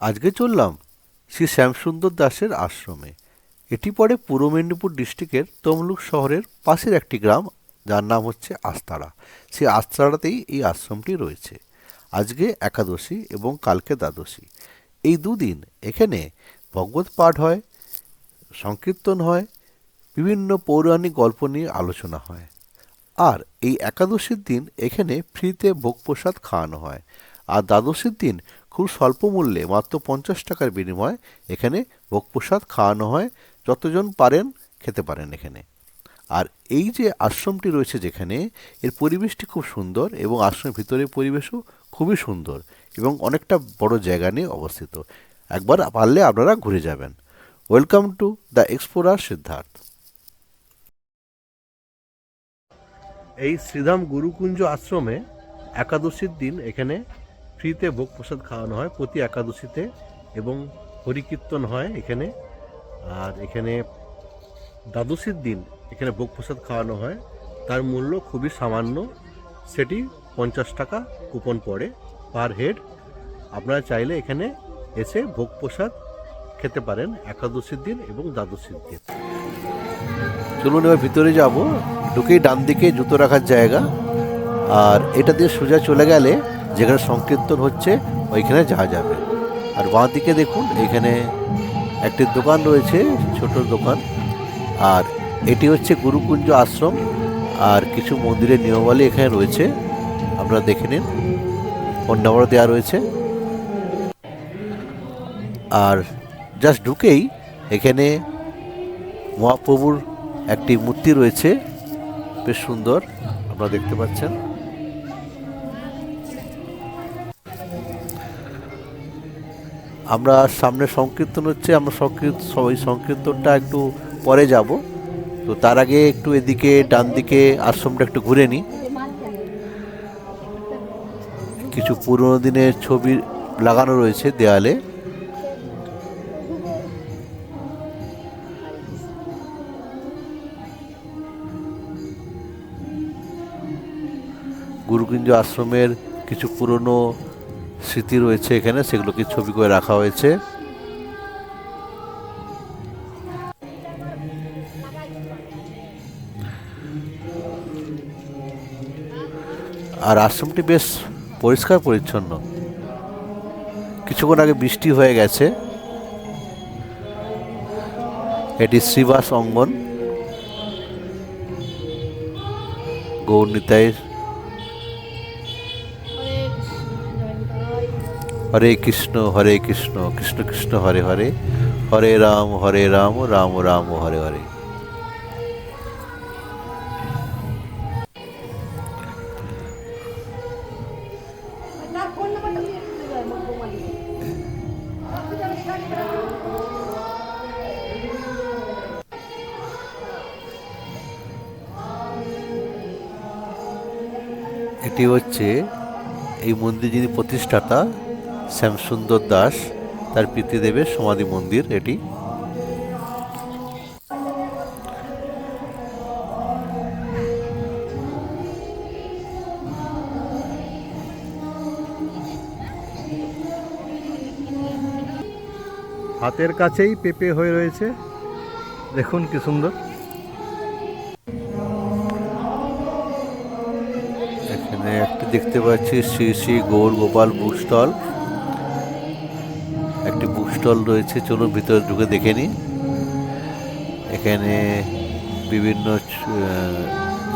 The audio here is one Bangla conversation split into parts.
আজকে চললাম শ্রী শ্যামসুন্দর দাসের আশ্রমে। এটি পড়ে পূর্ব মেদিনীপুর ডিস্ট্রিক্টের তমলুক শহরের পাশের একটি গ্রাম, যার নাম হচ্ছে আস্তারা। সেই আস্তারাতেই এই আশ্রমটি রয়েছে। আজকে একাদশী এবং কালকে দ্বাদশী, এই দুদিন এখানে ভগবত পাঠ হয়, সংকীর্তন হয়, বিভিন্ন পৌরাণিক গল্প নিয়ে আলোচনা হয়। আর এই একাদশীর দিন এখানে ফ্রিতে ভোগ প্রসাদ খাওয়ানো হয়। আর দ্বাদশীর দিন খুব স্বল্প মূল্যে মাত্র 50 টাকার বিনিময়ে এখানে ভোগ প্রসাদ খাওয়ানো হয়। যতজন পারেন খেতে পারেন এখানে। আর এই যে আশ্রমটি রয়েছে যেখানে, এর পরিবেশটি খুব সুন্দর এবং আশ্রমের ভিতরের পরিবেশও খুবই সুন্দর এবং অনেকটা বড় জায়গা নিয়ে অবস্থিত। একবার পারলে আপনারা ঘুরে যাবেন। Welcome to the explorer Siddhartha. এই শ্রীধাম গুরুকুঞ্জ আশ্রমে একাদশীর দিন এখানে ফ্রিতে ভোগ প্রসাদ খাওয়ানো হয় প্রতি একাদশীতে, এবং হরিকীর্তন হয় এখানে। আর এখানে দ্বাদশীর দিন এখানে ভোগ প্রসাদ খাওয়ানো হয়, তার মূল্য খুবই সামান্য, সেটি 50 টাকা কুপন পড়ে পার হেড। আপনারা চাইলে এখানে এসে ভোগ প্রসাদ খেতে পারেন একাদশীর দিন এবং দ্বাদশীর দিন। চলুন এবার ভিতরে যাব। ঢুকেই ডান দিকে জুতো রাখার জায়গা, আর এটা দিয়ে সোজা চলে গেলে যেখানে সংকীর্তন হচ্ছে ওইখানে যাওয়া যাবে। আর বাঁ দিকে দেখুন, এখানে একটি দোকান রয়েছে, ছোট দোকান। আর এটি হচ্ছে গুরুকুঞ্জ আশ্রম। আর কিছু মন্দিরের নিয়মাবলী এখানে রয়েছে, আপনারা দেখে নিন। ফোন নাম্বার দেওয়া রয়েছে। আর জাস্ট ঢুকেই এখানে মহাপ্রভুর একটি মূর্তি রয়েছে, বেশ সুন্দর, আপনারা দেখতে পাচ্ছেন। আমরা সামনে সংকীর্তন হচ্ছে, আমরা ওই সংকীর্তনটা একটু পরে যাব। তো তার আগে একটু এদিকে ডান দিকে আশ্রমটা একটু ঘুরে নিই। কিছু পুরনো দিনের ছবি লাগানো রয়েছে দেয়ালে। গুরুকুঞ্জ আশ্রমের কিছু পুরনো স্মৃতি রয়েছে এখানে, সেগুলোকে ছবি করে রাখা হয়েছে। আর আশ্রমটি বেশ পরিষ্কার পরিচ্ছন্ন। কিছুক্ষণ আগে বৃষ্টি হয়ে গেছে। এটি শ্রীবাস অঙ্গন, গৌরনীতায়। হরে কৃষ্ণ কৃষ্ণ কৃষ্ণ হরে হরে, হরে রাম রাম রাম হরে হরে। এটি হচ্ছে এই মন্দির যিনি প্রতিষ্ঠাতা, শ্যামসুন্দর দাস, তার পিতৃদেবের সমাধি মন্দির এটি। হাতের কাছেই পেঁপে হয়ে রয়েছে, দেখুন কি সুন্দর। এখানে একটি দেখতে পাচ্ছি শ্রী শ্রী গৌর গোপাল বুক স্টল, একটি বুক স্টল রয়েছে। চলুন ভিতরে ঢুকে দেখে নিই। এখানে বিভিন্ন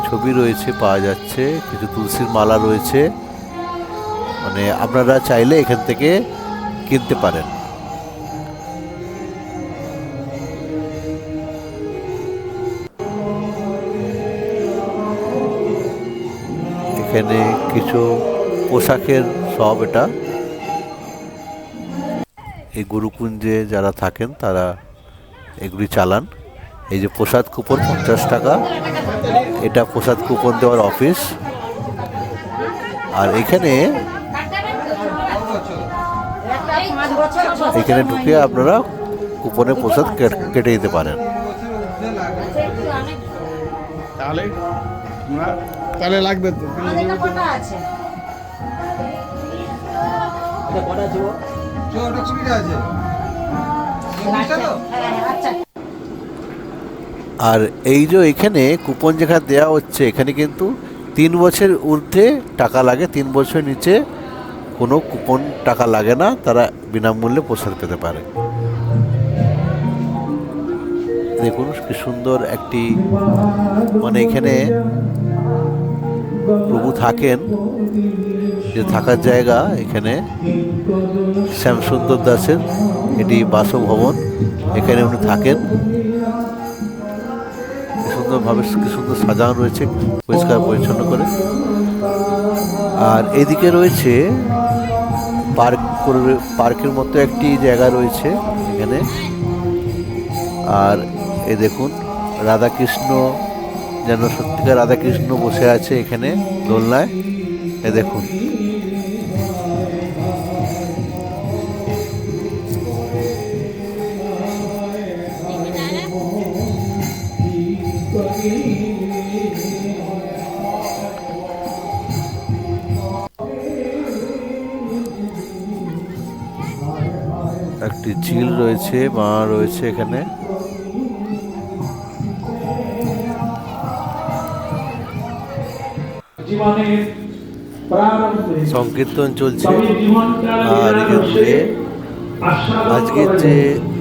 ছবি রয়েছে, পাওয়া যাচ্ছে। কিছু তুলসীর মালা রয়েছে, মানে আপনারা চাইলে এখান থেকে কিনতে পারেন। এখানে কিছু পোশাকের সব, এটা এই গুরুকুঞ্জে যারা থাকেন তারা এগুলি চালান। এই যে প্রসাদ কুপন 50 টাকা, এটা প্রসাদ কুপন দেওয়ার অফিস। আর এখানে ঢুকে আপনারা কুপনে প্রসাদ কেটে দিতে পারেন। তাহলে লাগবে তো। ওটা 20টা আছে। 20টা তো? আর এই যে এখানে কুপন যেখানে দেওয়া হচ্ছে, এখানে কিন্তু 3 বছর ঊর্ধ্বে টাকা লাগে, 3 বছর নিচে কোনো কুপন টাকা লাগে না, তারা বিনামূল্যে প্রসাদ পেতে পারে। দেখুন কি সুন্দর একটি, মানে এখানে প্রভু থাকেন, যে থাকার জায়গা এখানে শ্যামসুন্দর দাসের এটি বাসভবন, এখানে উনি থাকেন। কি সুন্দরভাবে কি সুন্দর সাজানো রয়েছে, পরিষ্কার পরিচ্ছন্ন করে। আর এদিকে রয়েছে পার্কের মতো একটি জায়গা রয়েছে এখানে। আর এই দেখুন রাধাকৃষ্ণ, যেন সত্যিকার রাধাকৃষ্ণ বসে আছে এখানে দোলনায়, এ দেখুন। একটি ঝিল রয়েছে, মা রয়েছে এখানে। সংকীর্তন চলছে। আর এই যে দূরে আজকের যে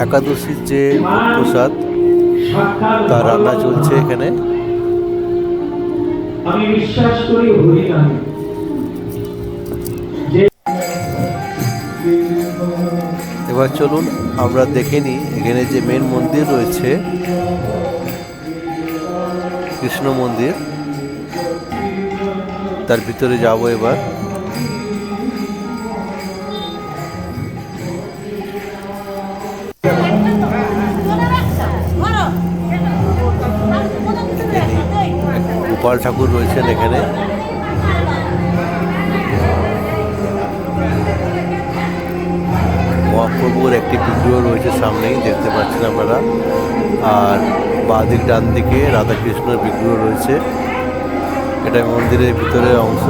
একাদশীর যে প্রসাদ, তার রান্না চলছে এখানে। আমি বিশ্বাস করি হরি নামে। এবার চলুন আমরা দেখে নিই এখানে যে মেন মন্দির রয়েছে, কৃষ্ণ মন্দির, তার ভিতরে যাব এবার। গোপাল ঠাকুর রয়েছেন এখানে। মহাপ্রভুর একটি বিগ্রহ রয়েছে সামনেই, দেখতে পাচ্ছেন আপনারা। আর বাঁদিক ডান দিকে রাধাকৃষ্ণের বিগ্রহ রয়েছে। এটা মন্দিরের ভিতরের অংশ।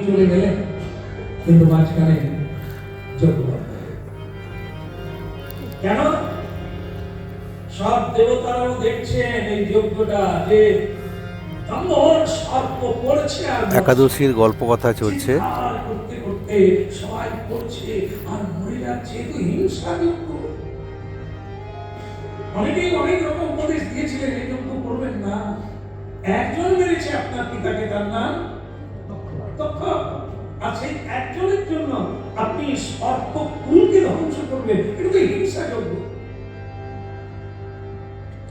চলে গেলে কিন্তু মাঝখানে যোগ্য কেন সব দেবতারাও দেখছেন এই যজ্ঞটা, যে সর্প পড়ছে আর একাদশীর গল্প কথা চলছে। করতে করতে সবাই পড়ছে আর মরে যাচ্ছে। তো হিংসা যজ্ঞ। অনেকেই অনেক রকম উপদেশ দিয়েছিলেন এই যজ্ঞ করবেন না। একজন মেরেছে আপনার পিতাকে, তার নাম দক্ষ। আর সেই একজনের জন্য আপনি সর্প কুলকে ধ্বংস করবেন, এটা তো হিংসা যজ্ঞ।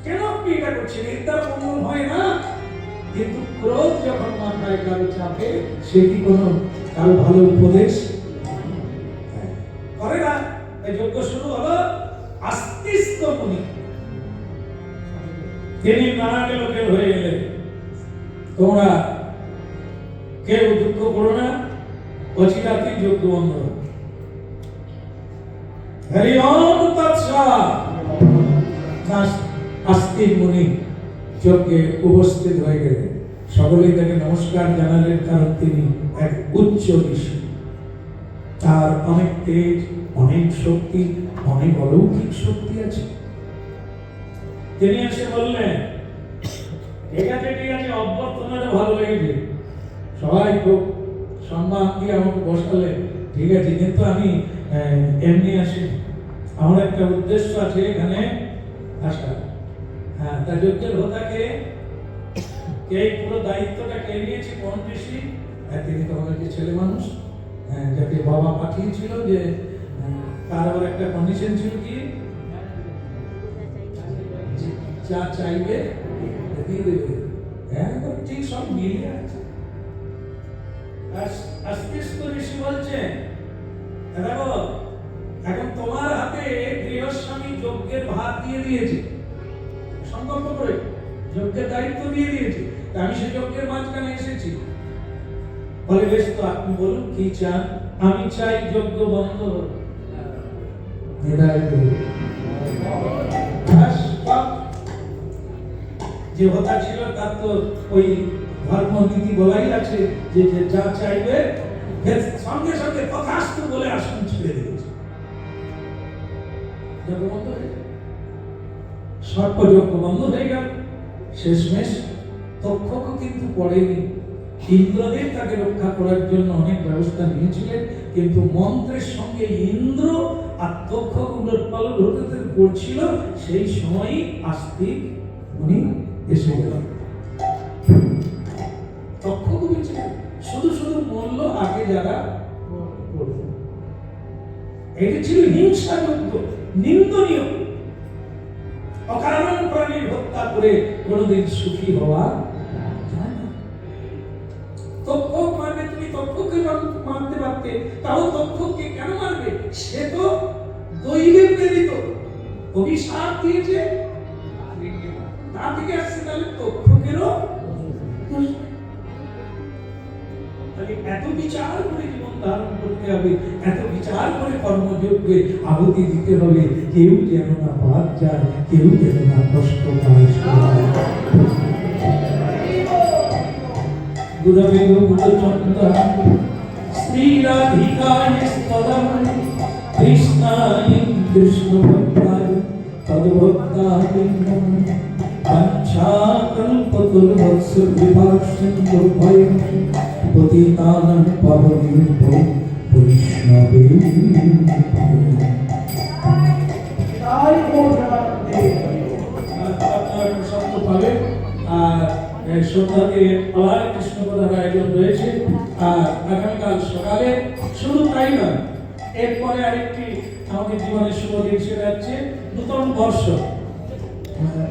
কেন আপনি এটা করছেন? এর দ্বারা মঙ্গল হয় না। কিন্তু ক্রোধ যখন মাথায় কারো চাপে, সে কি কোনো কারো ভালো উপদেশ করে না। এই যজ্ঞ শুরু হলো আস্তিস্ত মুনি, তিনি নারায়ণ লোকের হয়ে গেলেন। তোমরা কেউ দুঃখ করো না, অচিরাতি যজ্ঞ বন্ধ। হরি ওম তৎসৎ। আস্তিক মুনি যজ্ঞে উপস্থিত হয়ে গেলেন। সকলেই তাকে নমস্কার জানালেন, কারণ তিনি এক উচ্চ ঋষি। তার অনেক তেজ, অনেক শক্তি, অনেক অলৌকিক শক্তি আছে। তিনি এসে বললেন, ঠিক আছে ঠিক আছে, অভ্যর্থনাটা ভালো লেগেছে, সবাই খুব সম্মান দিয়ে আমাকে বসালে, ঠিক আছে, কিন্তু আমি এমনি আসি, আমার একটা উদ্দেশ্য আছে এখানে আসা। হ্যাঁ, তা যজ্ঞের হোতাকে কে পুরো দায়িত্বটা কে নিয়েছে? কোন ঋষি? তিনি তো আমাদের ছেলে মানুষ, যাকে বাবা পাঠিয়েছিল, যে তার আবার একটা কন্ডিশন ছিল কি, যা চাইবে দিয়ে দেবে। হ্যাঁ, ঠিক সব মিলে আছে। আস্তিস্ত ঋষি বলছে, দেখো এখন তোমার হাতে গৃহস্বামী যজ্ঞের ভার দিয়ে দিয়েছে, সংকল্প করে যজ্ঞের দায়িত্ব দিয়ে দিয়েছে, তা আমি সেই যজ্ঞের মাঝখানে এসেছি। বলে বেশ, তো আপনি বলুন কি চান? আমি চাই যজ্ঞ বন্ধ হোক। যে কথা ছিল তার তো ওই ধর্মনীতি বলাই আছে যে যা চাইবে সঙ্গে সঙ্গে তথাস্তু বলে আসন ছেড়ে দিয়েছে। সর্পযজ্ঞ বন্ধ হয়ে গেল। শেষমেশ তক্ষকও কিন্তু পড়েনি। ইন্দ্রদেব তাকে রক্ষা করার জন্য অনেক ব্যবস্থা নিয়েছিলেন, কিন্তু মন্ত্রের সঙ্গে ইন্দ্র আর তক্ষক উলটপালট হতে করছিল, সেই সময়ই আস্তিক উনি এসে গেলেন। তক্ষক বেঁচে শুধু শুধু মূল্য আগে যারা এটি ছিল হিংসাযজ্ঞ, নিন্দনীয়। অকারণ প্রাণীর হত্যা করে কোনোদিন সুখী হওয়া যায় না। তক্ষক মারবে, তুমি তক্ষককে মারতে পারতে, তাও তক্ষককে কেন মারবে? সে তো দৈবে প্রেরিত, অভিশাপ দিয়েছে, তা থেকে আসছে, তাহলে তক্ষকেরও এত বিচার করে জীবন ধারণ করতে হবে, এত বিচার করে কর্মযজ্ঞে আহুতি দিতে হবে, কেউ যেন না বাদ যায়, কেউ যেন না কষ্ট পায়। গুরবের গুরুচন্দ্র শ্রী রাধিকায় স্তবম কৃষ্ণায় কৃষ্ণ ভক্তায় তদ্ভক্তায় পঞ্চাকল্পতরুবৎস বিভাষিতো ভয়ং পতিতানাং পাবনেভ্যো বৈষ্ণবেভ্যো। শব্দ পাবে। আর সন্ধ্যাতে আবার কৃষ্ণ কথার আয়োজন রয়েছে। আর আগামীকাল সকালে শুধু তাই নয়, এরপরে আরেকটি আমাদের জীবনের শুভ দিন, সেটা হচ্ছে নূতন বর্ষ।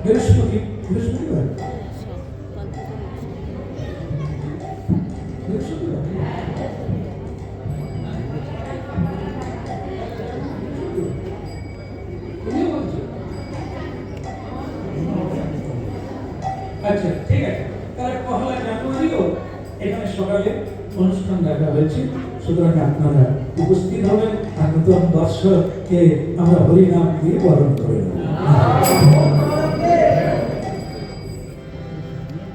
বৃহস্পতিবার আচ্ছা, ঠিক আছে। তাহলে 1 জানুয়ারিও এখানে সকালে অনুষ্ঠান রাখা হয়েছে, সুতরাং আপনারা উপস্থিত হবেন। আর নতুন বর্ষকে আমরা হরিনাম দিয়ে বরণ করে নেব।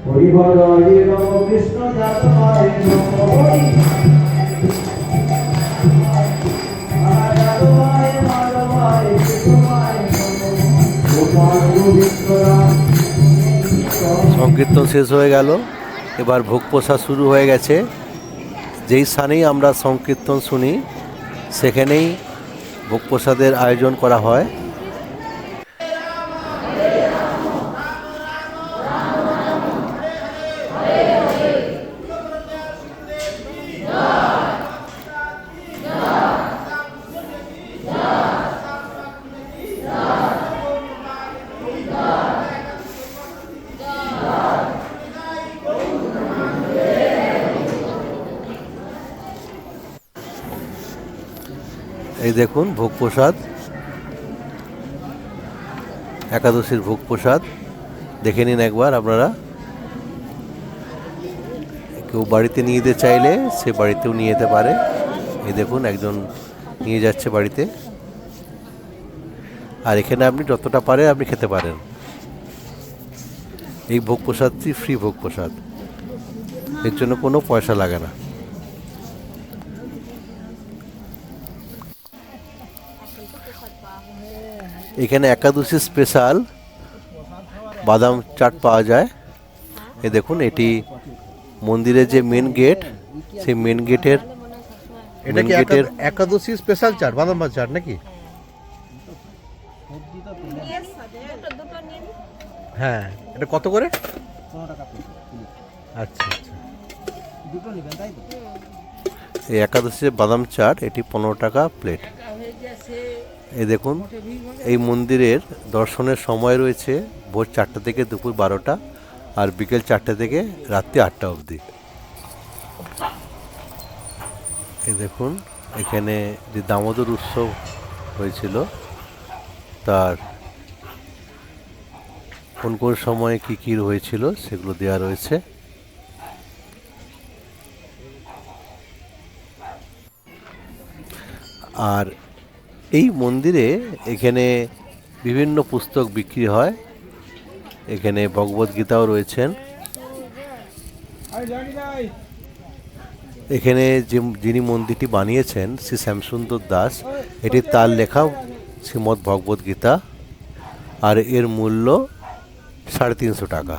হরি হর হরি রাম কৃষ্ণ যাদবায় নমঃ হরি যাদবায় মাধবায় কৃষ্ণায় নমঃ গোপাল গোবিন্দ রাম। সংকীর্তন শেষ হয়ে গেল, এবার ভোগ প্রসাদ শুরু হয়ে গেছে। যেই স্থানেই আমরা সংকীর্তন শুনি সেখানেই ভোগ প্রসাদের আয়োজন করা হয়। এই দেখুন ভোগ প্রসাদ, একাদশীর ভোগ প্রসাদ দেখে নিন একবার আপনারা। কেউ বাড়িতে নিয়ে যেতে চাইলে সে বাড়িতেও নিয়ে যেতে পারে। এই দেখুন একজন নিয়ে যাচ্ছে বাড়িতে। আর এখানে আপনি যতটা পারে আপনি খেতে পারেন। এই ভোগ প্রসাদটি ফ্রি ভোগ প্রসাদ, এর জন্য কোনো পয়সা লাগে না। এখানে একাদশী স্পেশাল বাদাম চাট পাওয়া যায়। এ দেখুন, এটি মন্দিরের যে মেন গেট, সেই মেন গেটের একাদশী স্পেশাল চাট, বাদাম চাট নাকি? হ্যাঁ, এটা কত করে? আচ্ছা আচ্ছা, এই একাদশীর বাদাম চাট এটি 15 টাকা প্লেট। এই দেখুন, এই মন্দিরের দর্শনের সময় রয়েছে ভোর 4টা থেকে দুপুর 12টা, আর বিকেল 4টা থেকে রাত্রি 8টা অবধি। এই দেখুন, এখানে যে দামোদর উৎসব হয়েছিল, তার কোন কোন সময়ে কী কী হয়েছিল সেগুলো দেওয়া রয়েছে। আর এই মন্দিরে এখানে বিভিন্ন পুস্তক বিক্রি হয়। এখানে ভগবদ্গীতাও রয়েছেন। এখানে যিনি মন্দিরটি বানিয়েছেন শ্রী শ্যামসুন্দর দাস, এটি তার লেখা শ্রীমদ্ ভগবদ্গীতা, আর এর মূল্য 350 টাকা।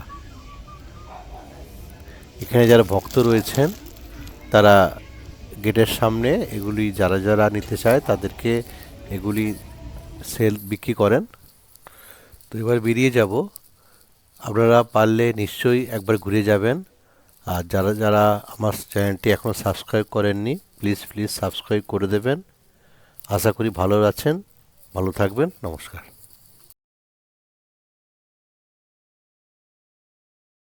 এখানে যারা ভক্ত রয়েছেন তারা গেটের সামনে এগুলি যারা যারা নিতে চায় তাদেরকে এগুলি বিক্রি করেন। তো এবার বেরিয়ে যাব। আপনারা পারলে নিশ্চয়ই একবার ঘুরে যাবেন। আর যারা যারা আমার চ্যানেলটি এখনও সাবস্ক্রাইব করেননি, প্লিজ সাবস্ক্রাইব করে দেবেন। আশা করি ভালো আছেন, ভালো থাকবেন। নমস্কার।